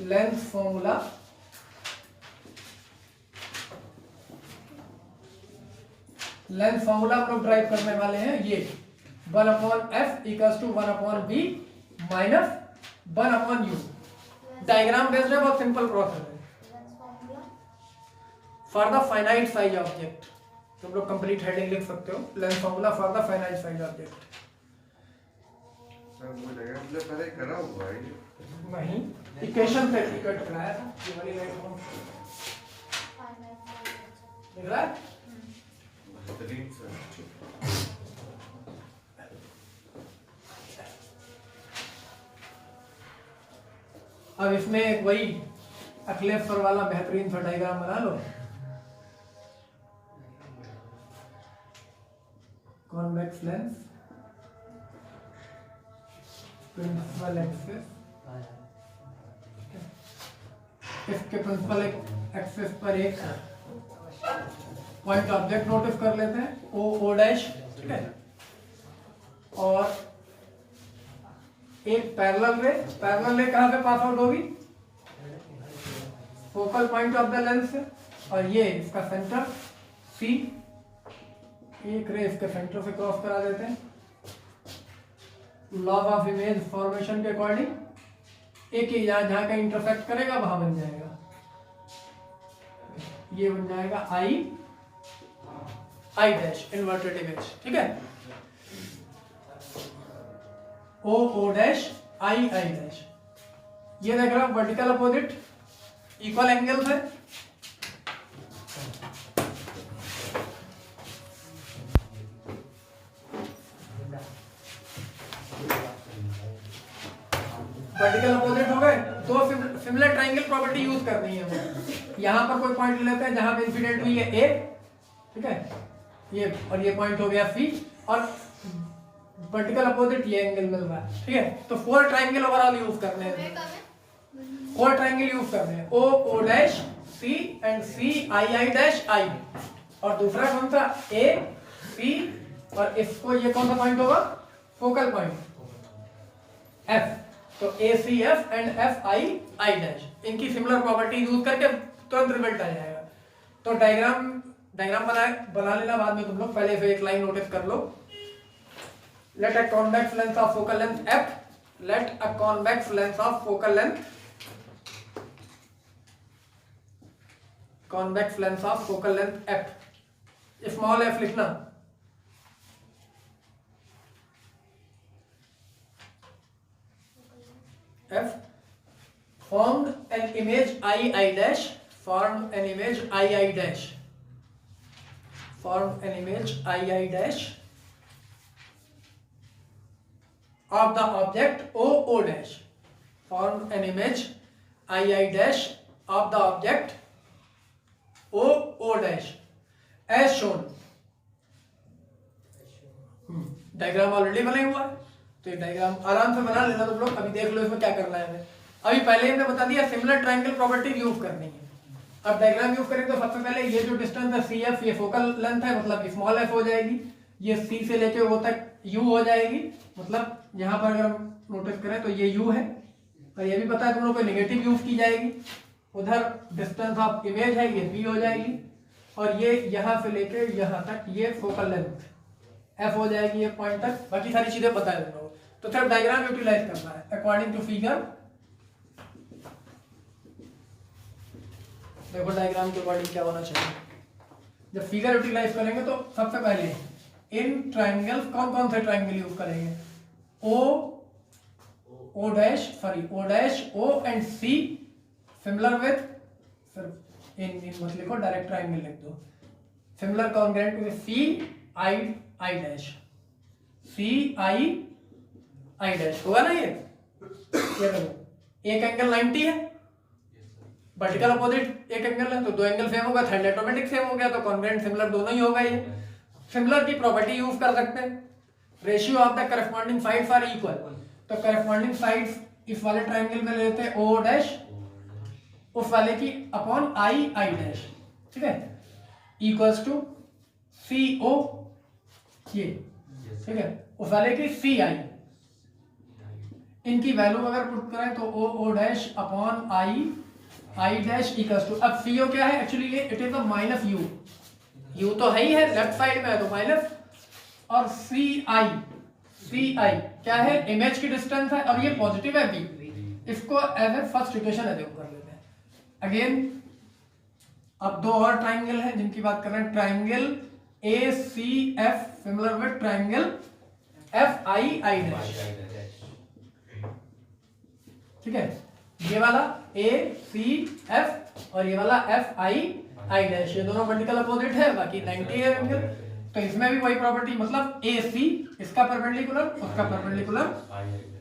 Length formula हम लोग drive करने वाले हैं ये 1/f equals to 1/b minus 1/u। Diagram based है, बहुत सिंपल प्रोसेस है। For the finite size object तुम लोग कंप्लीट हेडिंग लिख सकते हो, length formula for the finite size object. पहले करा हुआ है नहीं, इक्वेशन से टिकट कराया था ये वाली लाइन कौन दिख रहा है? बेहतरीन सर। अब इसमें एक वही अक्लेफर वाला बेहतरीन सा डायग्राम बना लो। कॉन्वेक्स लेंस, प्रिंसिपल एक्सिस, इसके प्रिंसिपल एक्सिस पर एक पॉइंट ऑब्जेक्ट नोटिस कर लेते हैं ओ डैश, ठीक है। और एक पैरेलल रे कहां पे पास आउट होगी? Focal point of the lens से, और ये इसका सेंटर सी, एक रे इसके सेंटर से क्रॉस करा देते हैं। लॉ ऑफ इमेज फॉर्मेशन के अकॉर्डिंग एक ही जहां का इंटरसेक्ट करेगा वहां बन जाएगा, ये बन जाएगा आई डैश इन्वर्टेड इमेज, ठीक है। ओ डैश आई डैश, ये देख रहा वर्टिकल अपोजिट इक्वल एंगल है। वर्टिकल अपोजिट हो गए, दो सिमिलर ट्रायंगल प्रॉपर्टी यूज करनी है हमें। यहां पर कोई पॉइंट लेते हैं जहां पे इंसिडेंट हुई है ए, ठीक है, ये और ये पॉइंट हो गया सी, और वर्टिकल अपोजिट ये एंगल मिल रहा है, ठीक है। तो 4 ट्रायंगल ओवरऑल यूज करने हैं, 4 ट्रायंगल यूज करने हैं, O dash C and C I dash I, और दूसरा कौन सा ए सी, और इसको ये कौन सा पॉइंट होगा? Focal point F. तो A C F and F I dash, इनकी सिमिलर प्रॉपर्टी यूज करके तुरंत रिजल्ट आ जाएगा। तो डायग्राम बना लेना बाद में तुम लोग, पहले से एक लाइन नोटिस कर लो। Let a convex lens of focal length F, let a convex lens of focal length, convex lens of focal length F, small F लिखना। F formed an image I dash, formed an image I dash, formed an image I dash of the object O dash, formed an image I dash of the object O dash as shown। Diagram already बना हुआ है, तो ये diagram आराम से बना लेना तुम लोग। अभी देख लो इसमें क्या करना है हमें। अभी पहले हमने बता दिया सिमिलर ट्रायंगल प्रॉपर्टी यूज करनी है। अब डायग्राम यूज करेंगे तो सबसे पहले ये जो डिस्टेंस है सी एफ, ये फोकल लेंथ है, मतलब स्मॉल एफ हो जाएगी। ये सी से लेके वो तक यू हो जाएगी, मतलब यहाँ पर अगर हम नोटिस करें तो ये यू है, और ये भी पता है तुम लोग को नेगेटिव यूज की जाएगी। उधर डिस्टेंस ऑफ इमेज है ये बी हो जाएगी, और ये यहाँ से लेके यहाँ तक ये फोकल लेंथ एफ हो जाएगी, ये पॉइंट तक। बाकी सारी चीजें पता है तुम लोग, तो सिर्फ डायग्राम यूटिलाइज करना है अकॉर्डिंग टू फिगर। देखो डायग्राम के अकॉर्डिंग क्या होना चाहिए। जब फिगर यूटिलाइज करेंगे तो सबसे पहले इन ट्रायंगल्स कौन कौन से ट्रायंगल यूज करेंगे? O dash O and C similar with, सिर्फ इन मत लिखो, डायरेक्ट ट्रायंगल लिख दो। Similar congruent with C I dash, C I dash होगा ना ये देखो एक एंगल 90 है, वर्टिकल अपोजिट एक एंगल है, तो दो एंगल सेम होगा, थर्ड ऑटोमेटिक सेम हो गया, तो कॉन्ग्रुएंट सिमिलर दोनों ही होगा। ये सिमिलर की प्रॉपर्टी यूज कर सकते हैं। Ratio of the corresponding sides are equal, तो करस्पॉन्डिंग साइड्स इस वाले ट्रायंगल में लेते हैं ओ डैश उस वाले की अपॉन आई डैश, ठीक है, इक्वल्स टू सी ओ, ये ठीक है, उस वाले की सी आई इनकी वैल्यू अगर पुट करें तो O dash upon I dash equals to, अब सी ओ क्या है एक्चुअली, ये it is a minus U तो है ही है, लेफ्ट साइड में है तो माइनस, और सी आई क्या है, इमेज की डिस्टेंस है और ये पॉजिटिव है बी, इसको as A first equation assume कर लेते हैं। अगेन अब दो और ट्राइंगल है जिनकी बात कर रहे हैं, triangle A C F similar with triangle F I dash, ठीक है, ये वाला ए सी एफ और ये वाला एफ आई डैश, ये दोनों वर्टिकल अपोजिट है, बाकी 90 है एंगल, तो इसमें भी वही प्रॉपर्टी, मतलब ए सी इसका परपेंडिकुलर उसका परपेंडिकुलर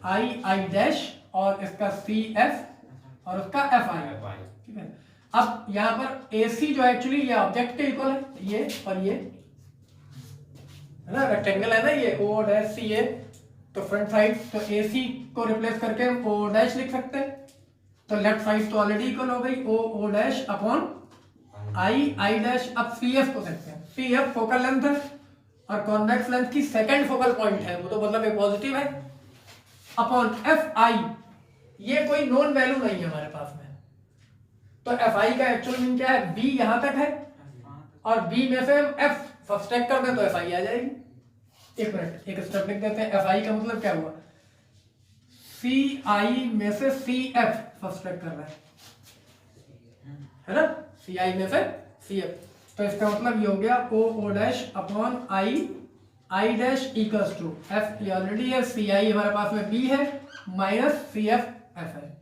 आई डैश और इसका सी एफ और उसका एफ आई, ठीक है। अब यहाँ पर ए सी जो है एक्चुअली ये ऑब्जेक्ट के इक्वल है, ये और ये है ना, रेक्टेंगल है ना ये, ओ डैश सी ए, तो फ्रंट साइड तो ए सी को रिप्लेस करके हम ओ डैश लिख सकते हैं, तो लेफ्ट साइड तो ऑलरेडी इक्वल हो गई, O dash upon I dash. अब सी एफ को देखते हैं, सी एफ फोकल लेंथ है और कॉन्वेक्स लेंथ की सेकंड फोकल पॉइंट है, वो तो मतलब एक पॉजिटिव है, अपॉन एफ आई, ये कोई नोन वैल्यू नहीं है हमारे पास में, तो एफ आई का एक्चुअल मीन क्या है, बी यहां तक है और बी में से हम एफ सब्सट्रैक्ट कर दें तो एफ आई आ जाएगी। एक मिनट एक स्टेप लिख देते हैं, एफ आई का मतलब क्या हुआ, सी आई में से सी एफ सब्सट्रैक्ट कर रहा है ना, सी आई में से सी एफ, तो इसका मतलब ये हो गया O dash upon I dash equals to F, ये ऑलरेडी है, सी आई हमारे पास में बी है माइनस सी एफ एफ है,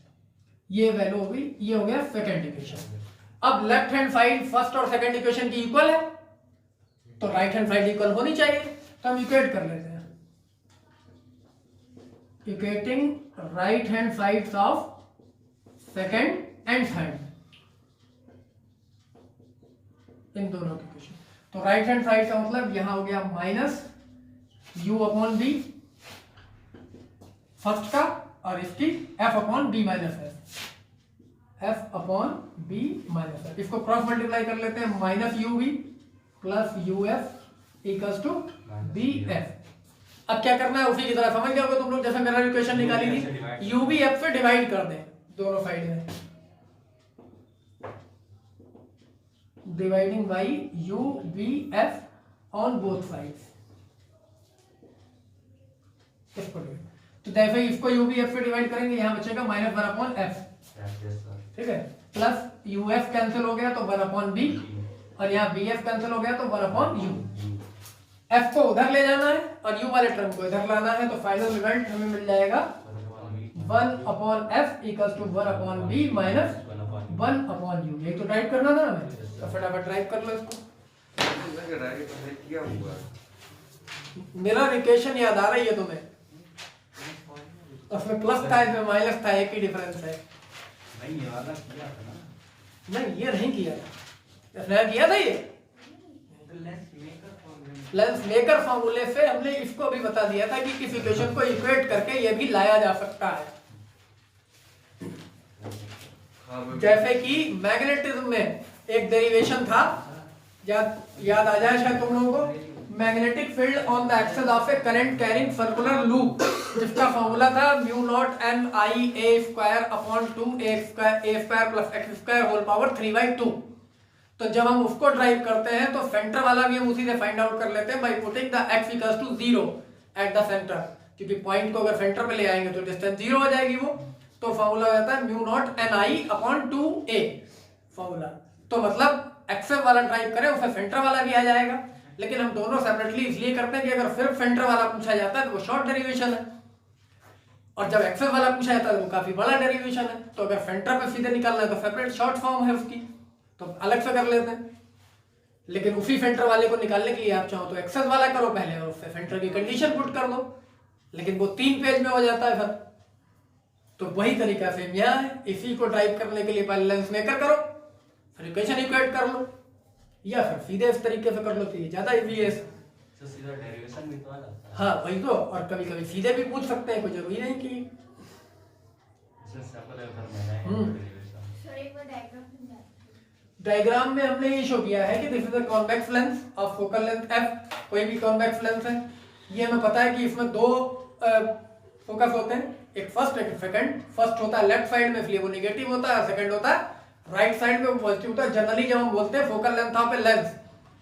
ये वैल्यू हो गई, ये हो गया सेकंड इक्वेशन। अब लेफ्ट हैंड साइड फर्स्ट और सेकंड इक्वेशन की इक्वल है तो राइट हैंड साइड इक्वल होनी चाहिए, तो हम इक्वेट कर लेते हैं, equating right hand sides of second and third, इन दोनों की इक्वेशन, तो राइट हैंड साइड का मतलब यहां हो गया minus U upon B first का और इसकी F upon B minus F upon B minus F, इसको क्रॉस मल्टीप्लाई कर लेते हैं, minus U B plus U F equals to B F. अब क्या करना है, उसी की तरह समझ गए होगे तुम लोग, जैसे मेरा इक्वेशन निकाली थी, यू बी एफ से डिवाइड कर दें दोनों साइड में, dividing by U B F on both sides, तो जैसे इसको यू बी एफ से डिवाइड करेंगे, यहां बचेगा माइनस वन अपॉन एफ, ठीक है, प्लस यू एफ कैंसिल हो गया तो वन अपॉन बी, और यहाँ बी एफ कैंसिल हो गया तो वन अपॉन यू, एफ को उधर ले जाना है और यू वाले टर्म को इधर लाना है, तो फाइनल रिजल्ट हमें मिल जाएगा one upon F equals to one upon B minus one upon U, यही तो टाइप करना था हमें, तो फटाफट टाइप कर लो इसको। क्या हुआ, मेरा इक्वेशन याद आ रही है तुम्हें, उसमें प्लस था इसमें माइनस था, एक ही डिफरेंस है, नहीं ये वाला किया था ना, नहीं ये नहीं किया था, इसने किया था ये लेंस मेकर फॉर्मूले से हमने इसको भी बता दिया था कि इस इक्वेशन को इक्वेट करके ये भी लाया जा सकता है, जैसे कि मैग्नेटिज्म में एक डेरिवेशन था, याद आ जाए शायद तुम लोगों को, magnetic field on the axis of a current carrying circular loop, जिसका फॉर्मूला था mu naught N I a square upon 2 a square plus x square whole power 3/2। तो जब हम उसको ड्राइव करते हैं तो सेंटर वाला भी हम उसी से फाइंड आउट कर लेते हैं by putting the x equals to 0 at the center, क्योंकि पॉइंट को अगर सेंटर पे ले आएंगे तो डिस्टेंस 0 हो जाएगी वो, तो फॉर्मूला हो जाता है म्यू नॉट एन आई अपॉन 2a फॉर्मूला, तो मतलब एक्सेस वाला ड्राइव करें उसमें सेंटर वाला भी आ जाएगा, लेकिन हम दोनों सेपरेटली इसलिए करते हैं कि अगर सिर्फ सेंटर वाला पूछा जाता है तो वो शॉर्ट डेरिवेशन है, और जब एक्सेस वाला पूछा जाता है तो वो काफी बड़ा डेरिवेशन है, तो अगर सेंटर पे सीधे निकालना है तो सेपरेट शॉर्ट फॉर्म है उसकी, तो अलग से कर लेते हैं, लेकिन उसी सेंटर वाले को निकालने के लिए आप चाहो तो एक्सेस वाला करो पहले और उससे सेंटर की कंडीशन पुट कर दो, लेकिन वो 3 पेज में हो जाता है फिर, तो वही तरीका से यहाँ है, इसी को ड्राइव करने के लिए पहले लेंस मेकर करो, फिर इक्वेशन इक्वेट कर लो, या फिर सीधे इस तरीके से कर लो, तो ये ज्यादा इजी है, तो सीधा डेरिवेशन भी तो आ जाता है। हाँ वही तो, और कभी कभी सीधे भी पूछ सकते हैं, कोई जरूरी नहीं कि इससे सिंपल है फिर मैंने डेरिवेशन। सर एक बार डायग्राम समझा, डायग्राम में हमने ये शो किया है कि this is a convex lens of focal length f, कोई भी कॉन्वेक्स लेंस है, ये हमें पता है कि इसमें दो फोकस होते हैं, एक फर्स्ट एक सेकंड। फर्स्ट होता है लेफ्ट साइड में, इसलिए वो नेगेटिव होता है, और सेकंड होता है राइट साइड में, वो पॉजिटिव होता है। जनरली जब हम बोलते हैं फोकल लेंथ पे लेंस,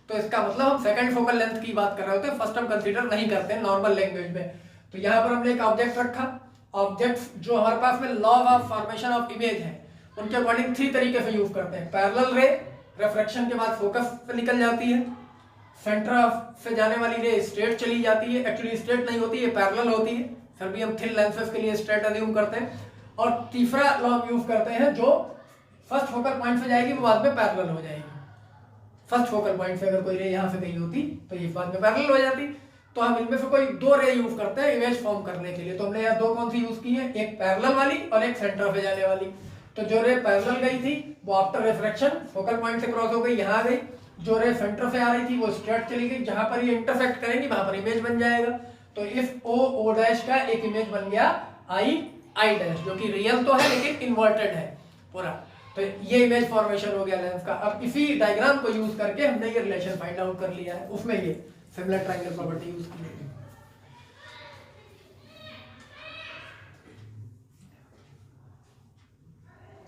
तो इसका मतलब हम सेकंड फोकल लेंथ की बात कर रहे होते हैं, फर्स्ट हम कंसीडर नहीं करते हैं नॉर्मल लैंग्वेज में। तो यहाँ पर हमने एक ऑब्जेक्ट रखा, ऑब्जेक्ट जो हमारे पास में law of formation of image है उनके अकॉर्डिंग 3 तरीके से यूज करते हैं। पैरेलल रे, रिफ्रैक्शन के बाद फोकस पे निकल जाती है, सेंटर से जाने वाली रे स्ट्रेट चली जाती है, एक्चुअली स्ट्रेट नहीं होती है, पैरेलल होती है, फिर भी हम थिन लेंसेज के लिए स्ट्रेट अज्यूम करते हैं। और तीसरा लॉ यूज करते हैं, जो फर्स्ट फोकल पॉइंट से जाएगी वो बाद में पैरेलल हो जाएगी। फर्स्ट फोकल पॉइंट से अगर कोई रे यहाँ से गई होती तो ये बाद में पैरेलल हो जाती। तो हम इनमें से कोई 2 रे यूज करते हैं इमेज फॉर्म करने के लिए। तो हमने यहाँ 2 कौन सी यूज की है, एक पैरेलल वाली और एक सेंटर पे जाने वाली। तो जो रे पैरेलल गई थी वो आफ्टर रिफ्रैक्शन फोकल पॉइंट से क्रॉस हो गई, यहाँ आ गई। जो रे सेंटर से आ रही थी वो स्ट्रेट चली गई, जहां पर ये इंटरसेक्ट करेंगी वहां पर इमेज बन जाएगा। तो इस ओ डैश का एक इमेज बन गया आई डैश, जो कि रियल तो है लेकिन इन्वर्टेड है पूरा। तो ये इमेज फॉर्मेशन हो गया लेंस का। अब इसी डायग्राम को यूज करके हमने ये रिलेशन फाइंड आउट कर लिया है, उसमें ये सिमिलर ट्रायंगल प्रॉपर्टी यूज की है।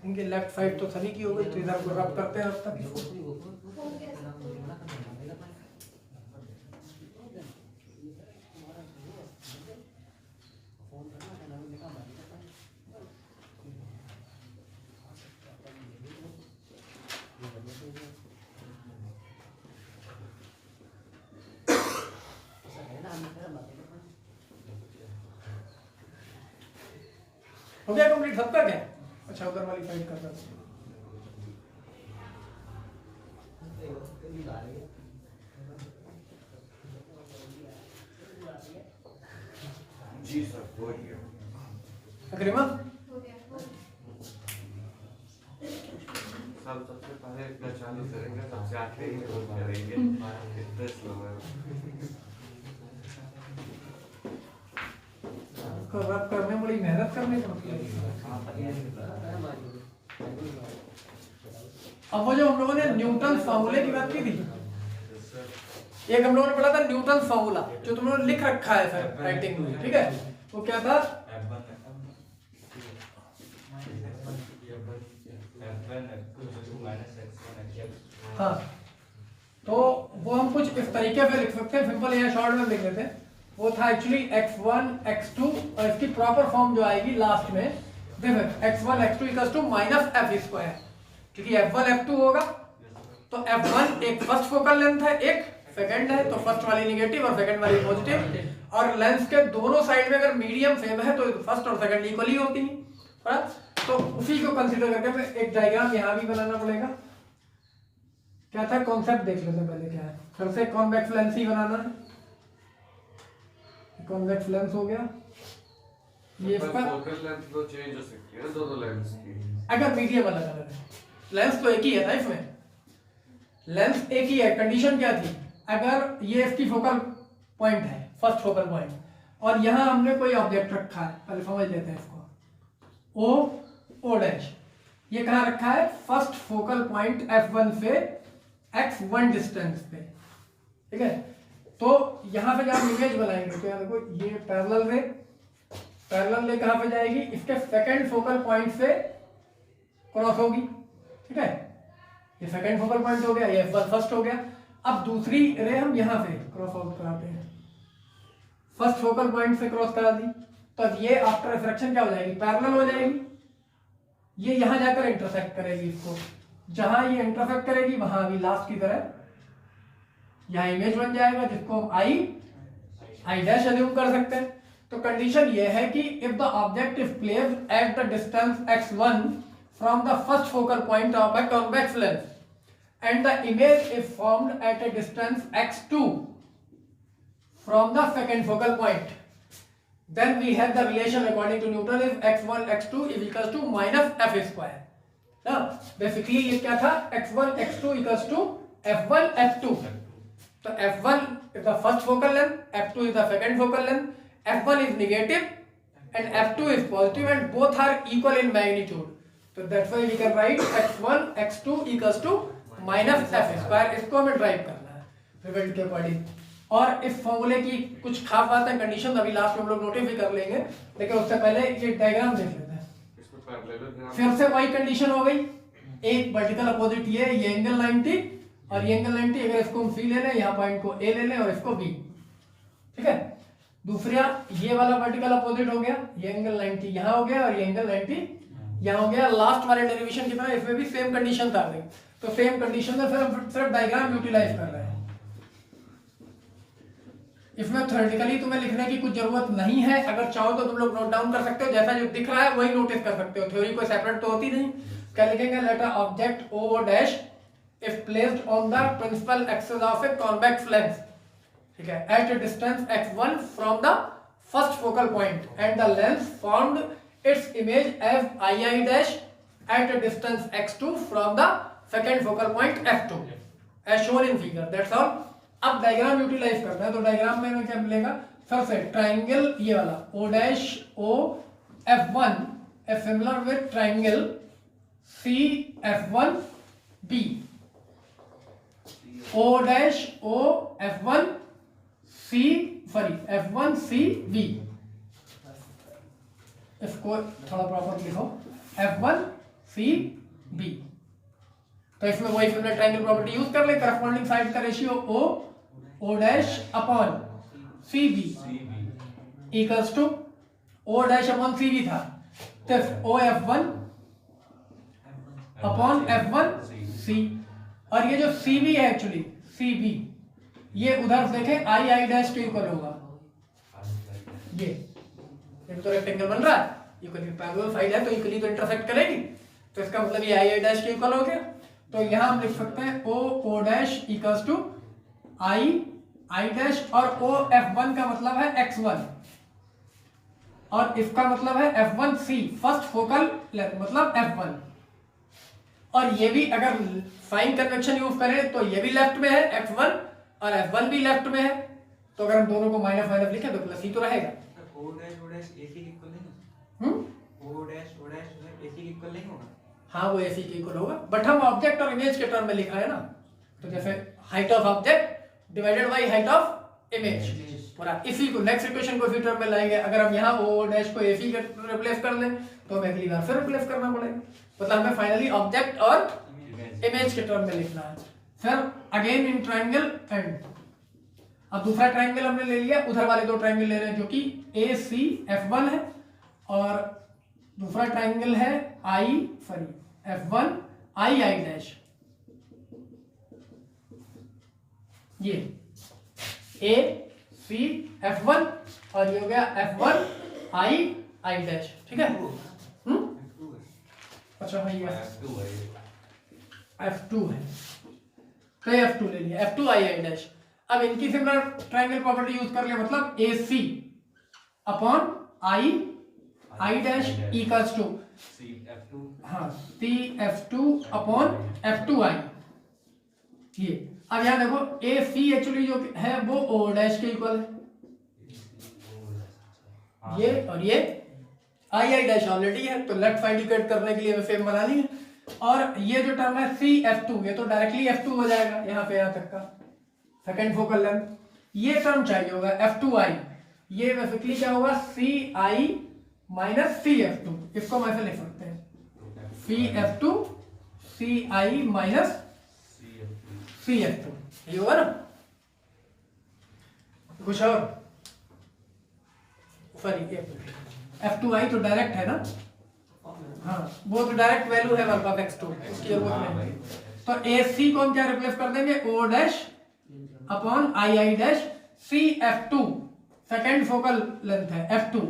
इनके लेफ्ट साइड तो सभी की हो गई, तो इधर को रब करते हैं अब तक। हो गया कंप्लीट सबका क्या? अच्छा उधर वाली साइड कर सकते हैं। जी सर, हो गया। अग्रिमा सब सबसे पहले इतना चालू करेंगे, सबसे आखिरी में वो करेंगे। इतना स्लो है। उसको रब करने में बड़ी मेहनत करनी पड़ती है। अब वो जो हम लोगों ने न्यूटन फार्मूले की बात की थी, एक हम लोगों ने पढ़ा था न्यूटन फार्मूला, जो तुम लोगों ने लिख रखा है सर राइटिंग में, ठीक है? वो क्या था? हाँ, तो वो हम कुछ इस तरीके से लिख सकते हैं, सिंपल या शॉर्ट में लिख लेते हैं। वो था एक्चुअली x1 x2, और इसकी प्रॉपर फॉर्म जो आएगी लास्ट में, देखो x1 x2 equals to minus f square, क्योंकि f1 f2 होगा। तो f1 एक फर्स्ट फोकल लेंथ है, एक सेकंड है, तो फर्स्ट वाली नेगेटिव और सेकंड वाली पॉजिटिव। और लेंस के दोनों साइड में अगर मीडियम सेम है तो फर्स्ट और सेकंड इक्वली होती है। तो उसी को कंसीडर करके हमें एक डायग्राम यहाँ भी बनाना पड़ेगा। क्या था कॉन्सेप्ट देख लेते हैं पहले क्या है। फिर से कॉन्वेक्स लेंस ही बनाना है। कॉन्वेक्स लेंस हो गया ये, इसका फोकल लेंथ तो चेंज हो सकती है ना दोनों लेंस की, अगर मीडियम अलग अलग है। लेंस तो एक ही है ना, इसमें लेंस एक ही है। कंडीशन क्या थी, अगर ये इसकी फोकल पॉइंट है, फर्स्ट फोकल पॉइंट, और यहां हमने कोई ऑब्जेक्ट रखा है, पहले समझ लेते हैं इसको। ओ डैश ये कहां रखा है? फर्स्ट फोकल पॉइंट f1 से x1 डिस्टेंस पे, ठीक है? तो यहां पे जब इमेज बनाएंगे तो यहाँ देखो ये पैरेलल रे कहां पे जाएगी? इसके सेकंड फोकल पॉइंट से क्रॉस होगी, ठीक है? ये सेकंड फोकल पॉइंट हो गया, ये फर्स्ट हो गया। अब दूसरी रे हम यहां से क्रॉस आउट कराते हैं, फर्स्ट फोकल पॉइंट से क्रॉस करा दी, तो अब ये आफ्टर रिफ्रैक्शन क्या हो जाएगी? पैरेलल हो जाएगी। ये यहां जाकर इंटरसेक्ट करेगी इसको, जहां ये इंटरसेक्ट करेगी वहां भी लास्ट की तरह यहाँ इमेज बन जाएगा, जिसको हम आई डैश अज्यूम कर सकते हैं। तो कंडीशन ये है कि if the object is placed at the distance x1 from the first focal point of a convex lens and the image is formed at a distance x2 from the second focal point, then we have the relation according to Newton is x1 x2 is equals to minus f square. ना basically ये क्या था? x1 x2 equals to f1 f2. तो f1 is the first focal length, f2 is the second focal length, f1 is negative and f2 is positive and both are equal in magnitude. So that's why we can write x1 x2 equals to minus f square. इसको हमें drive करना है result के according. और इस फॉर्मूले की कुछ खास बातें, कंडीशन अभी लास्ट में हम लोग नोटिस भी कर लेंगे, लेकिन उससे पहले ये डायग्राम देख लेते हैं। इसको पैरेलल ग्राफ फिर से वही कंडीशन हो गई, एक वर्टिकल अपोजिट ये एंगल 90 और ये एंगल 90, अगर इसको हम सी ले लें, यहाँ पॉइंट को ए ले लें और इसको बी, ठीक है। दूसरा ये वाला वर्टिकल अपोजिट हो गया, ये एंगल 90 यहाँ हो गया और ये एंगल 90 यहाँ हो गया। लास्ट वाले डेरिवेशन की तरह इसमें भी सेम कंडीशन था, तो सेम कंडीशन में फिर हम सिर्फ डायग्राम यूटिलाइज कर रहे हैं। इसमें थ्योरेटिकली तुम्हें लिखने की कुछ जरूरत नहीं है, अगर चाहो तो तुम लोग नोट डाउन कर सकते हो, जैसा जो दिख रहा है वही नोटिस कर सकते हो, थ्योरी कोई सेपरेट तो होती नहीं। क्या लिखेंगे, let a object O dash if placed on the principal axis of a convex lens, ठीक है, at a distance x1 from the first focal point and the lens formed its image as i dash at a distance x2 from the second focal point f2 as shown in figure, that's all. अब diagram utilize करना है, तो diagram में क्या मिलेगा, सबसे triangle ये वाला o dash o f1 is similar with triangle c f1 b, o dash o f1 c f1 c b, इसको थोड़ा प्रॉपर लिखो, f1 c b। तो इसमें वही फिर ट्रायंगल प्रॉपर्टी यूज कर ले, करस्पॉन्डिंग साइड का ratio o dash upon C B equals to o dash upon C B था, तो o f1 upon f1 c, और ये जो सी बी है एक्चुअली सी बी, ये उधर देखें i डैश के इक्वल होगा, ये तो रेक्टेंगल बन रहा है, इक्वली पैरेलल साइड है तो इक्वली तो इंटरसेक्ट करेगी, तो इसका मतलब ये i डैश के इक्वल हो गया। तो यहां हम लिख सकते हैं o dash equals to i dash, और o f1 का मतलब है x1 और इसका मतलब है f1c फर्स्ट फोकल लेंथ मतलब f1, और ये भी अगर साइन कन्वेंशन यूज करें तो ये भी लेफ्ट में है x1 और f1 भी लेफ्ट में है, तो अगर हम दोनों को माइनस माइनस लिखें तो प्लस ही तो रहेगा। o डैश ac के इक्वल नहीं होगा, o डैश ac के इक्वल नहीं होगा। हाँ वो AC के इक्वल होगा, बट हम ऑब्जेक्ट और इमेज के टर्म में लिखा है ना, तो जैसे height of object divided by height of image, पूरा इसी को नेक्स्ट इक्वेशन को इसी टर्म में लाएंगे। अगर हम यहाँ O डैश को AC के रिप्लेस कर लें तो हमें अगली बार फिर रिप्लेस करना पड़ेगा, मतलब हमें फाइनली ऑब्जेक्ट और इमेज के टर्म में लिखना है। फिर अगेन इन ट्रायंगल एंड, अब दूसरा ट्रायंगल हमने ले लिया, उधर वाले दो ट्रायंगल ले रहे हैं जो कि ACF1 है, और दूसरा ट्रायंगल है F1 I डैश, ये ACF1 और ये हो गया F1 I डैश, ठीक है। अच्छा हाँ ये F2 है, तो F2 ले लिया, F2 I डैश। अब इनकी सिमिलर ट्रायंगल प्रॉपर्टी यूज कर लिया, मतलब AC upon I dash equals to हाँ CF2 अपॉन F2I, ये। अब यहाँ देखो AC एक्चुअली जो है वो O डैश के इक्वल है, ये और ये I डैश ऑलरेडी है, तो लेफ्ट साइड इक्वेट करने के लिए हमें सेम बनानी है, और ये जो टर्म है CF2 ये तो डायरेक्टली F2 हो जाएगा, यहाँ पे यहाँ तक का सेकेंड फोकल लेंथ। ये टर्म चाहिए होगा F2I, ये बेसिकली क्या होगा CI माइनस CF2, इसको हम ऐसे लिख सकते हैं CF2 CI माइनस CF2, ये होगा ना। कुछ और सॉरी F2I तो डायरेक्ट है ना, हाँ वो तो डायरेक्ट वैल्यू है हमारे पास x2, उसकी जरूरत नहीं। तो AC को हम क्या रिप्लेस कर देंगे O dash upon I dash CF2 second focal length है F2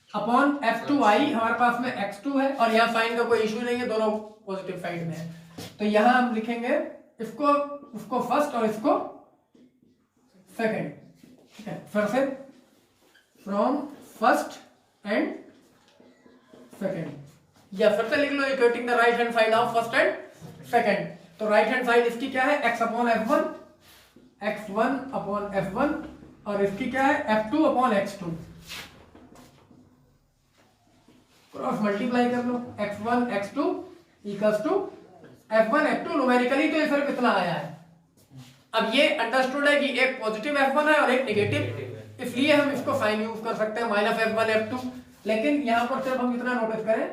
अपॉन F2I, हमारे पास में x2 है और यहाँ साइन का कोई इश्यू नहीं है, दोनों पॉजिटिव साइड में है, तो यहाँ हम लिखेंगे इसको फर्स्ट और इसको सेकेंड, ठीक है। फिर से फ्रॉम फर्स्ट एंड सेकेंड, या फिर से लिख लो equating the right hand side of first and second, तो राइट हैंड साइड इसकी क्या है x upon f1 x1 upon f1, और इसकी क्या है f2 upon x2, cross multiply कर लो x1 x2 equals to f1 f2, numerically तो ये सिर्फ इतना आया है, अब ये अंडरस्टूड है कि एक पॉजिटिव F1 है और एक नेगेटिव, इसलिए हम इसको साइन यूज कर सकते हैं -F1 F2। लेकिन यहां पर सिर्फ हम इतना नोटिस करें,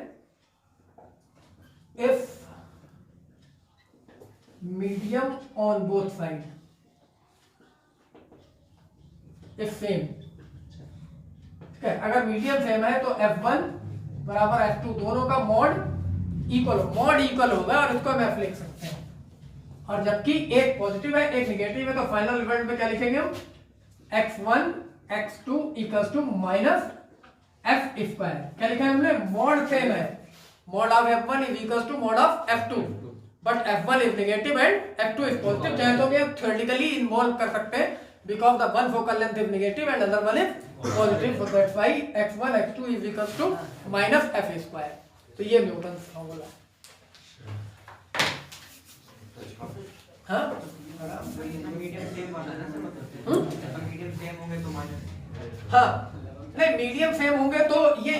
if medium on both side if same, ठीक है, अगर मीडियम सेम है तो F1 बराबर F2 दोनों का मॉड इक्वल होगा और इसको हम F लिख सकते हैं। और जबकि एक पॉजिटिव है एक नेगेटिव है तो फाइनल रिजल्ट में क्या लिखेंगे हम, x1 x2 equals to minus f square. क्या लिखा है हमने, मॉड सेम है, mod of f1 is equals to mod of f2, but f1 is negative and f2 is positive. चाहे तो हम थ्योरेटिकली इन्वॉल्व कर सकते हैं because the one focal length is negative and other one is positive, so that's why x1 x2 is equals to minus f square. तो ये Newton formula. हाँ तो ये मीडियम सेम वाला ना सब मतलब मीडियम सेम होंगे तो माइनस, हाँ नहीं मीडियम सेम होंगे तो ये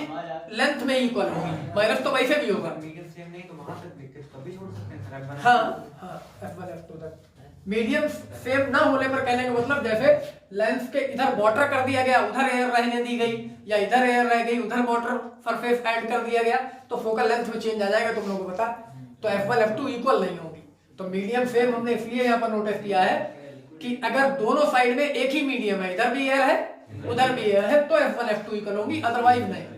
लेंथ में इक्वल होगी, माइनस तो वैसे भी होगा। मीडियम सेम नहीं तो वहां तक लिख तभी छोड़ सकते हैं सर F1 हाँ F1 F2 तक। मीडियम सेम ना होने पर कहने का मतलब जैसे लेंस के इधर बॉर्डर कर दिया गया उधर एयर रहने दी गई, या इधर एयर रह गई उधर बॉर्डर सरफेस ऐड कर दिया गया तो फोकल लेंथ में चेंज आ जाएगा, तुम लोगों को पता। तो F1 F2 इक्वल नहीं होगी। तो मीडियम सेम हमने इसलिए यहाँ पर नोटिस किया है कि अगर दोनों साइड में एक ही मीडियम है, इधर भी एयर है उधर भी एयर है, तो F1 F2 इक्वल होगी, अदरवाइज नहीं।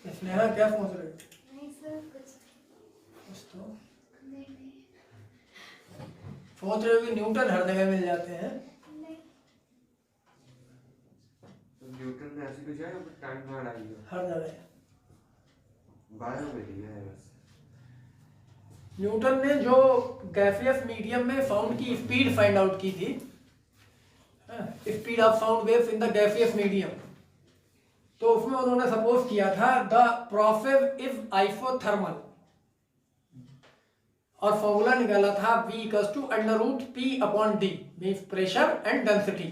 स्नेहा क्या सोच रहे हो? नहीं सर कुछ तो नहीं सोच रहे हो कि न्यूटन हर जगह मिल जाते हैं। नहीं तो न्यूटन ने ऐसी कुछ है टाइम कहाँ डाली है? हर जगह बायो में दिया है बस। न्यूटन ने जो गैसियस मीडियम में साउंड की स्पीड फाइंड आउट की थी, speed of sound waves in the gaseous medium, तो उसमें उन्होंने सपोज किया था द प्रोसेस इज आइसोथर्मल और फॉर्मूला निकाला था V equals to √P/D means pressure and density.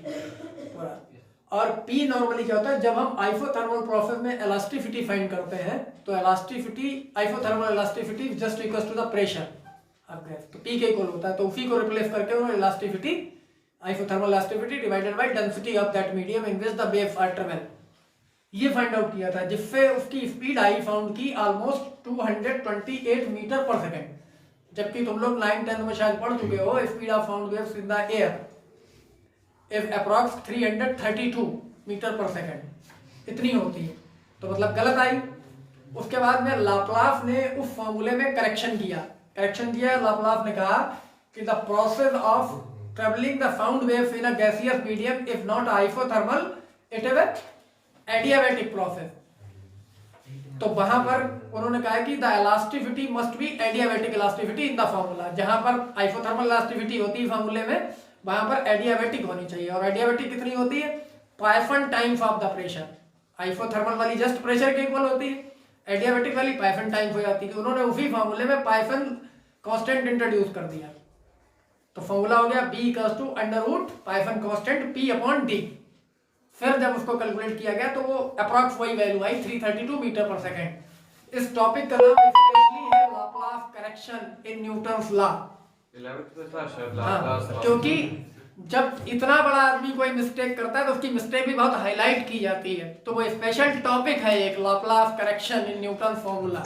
और P नॉर्मली क्या होता है, जब हम आइसोथर्मल प्रोसेस में इलास्टिसिटी फाइंड करते हैं तो elasticity isothermal elasticity just equals to the pressure of gas, तो P के इक्वल होता है। तो उसी को रिप्लेस करके उन्होंने elasticity isothermal elasticity divided by density of that medium in which the waves are travel, ये फाइंड आउट किया था, जिससे उसकी स्पीड आई फाउंड की ऑलमोस्ट 228 मीटर पर सेकेंड। जबकि तुम लोग 9-10 में शायद पढ़ चुके हो speed of sound waves in the air is approx 332 meter पर सेकेंड, इतनी होती है। तो मतलब गलत आई। उसके बाद में लाप्लास ने उस फॉर्मूले में करेक्शन किया। लाप्लास ने कहा कि the process of travelling the sound waves in a gaseous medium is not isothermal, it is adiabatic process. तो वहां पर उन्होंने कहा कि the elasticity must be adiabatic elasticity in the formula. जहां पर आइसोथर्मल इलास्टिसिटी होती है फार्मूले में, वहां पर एडियाबैटिक होनी चाहिए। और एडियाबैटिक कितनी होती है, Python times of the pressure. Isothermal वाली जस्ट प्रेशर के इक्वल होती है, एडियाबैटिक वाली पाइथन टाइम्स हो जाती है। उन्होंने उसी फार्मूले में पाइथन कांस्टेंट इंट्रोड्यूस कर दिया। तो फार्मूला हो गया B इक्वल्स टू √पाइथन कांस्टेंट P/D। फिर जब उसको कैलकुलेट किया गया तो वो अप्रॉक्स वही वैल्यू आई 332 मीटर पर सेकेंड। इस टॉपिक का नाम स्पेशली है Laplace correction in Newton's law. 11th में था शायद हाँ, लाप्लास। क्योंकि जब इतना बड़ा आदमी कोई मिस्टेक करता है तो उसकी मिस्टेक भी बहुत हाईलाइट की जाती है। तो वो स्पेशल टॉपिक है एक, Laplace correction in Newton's formula.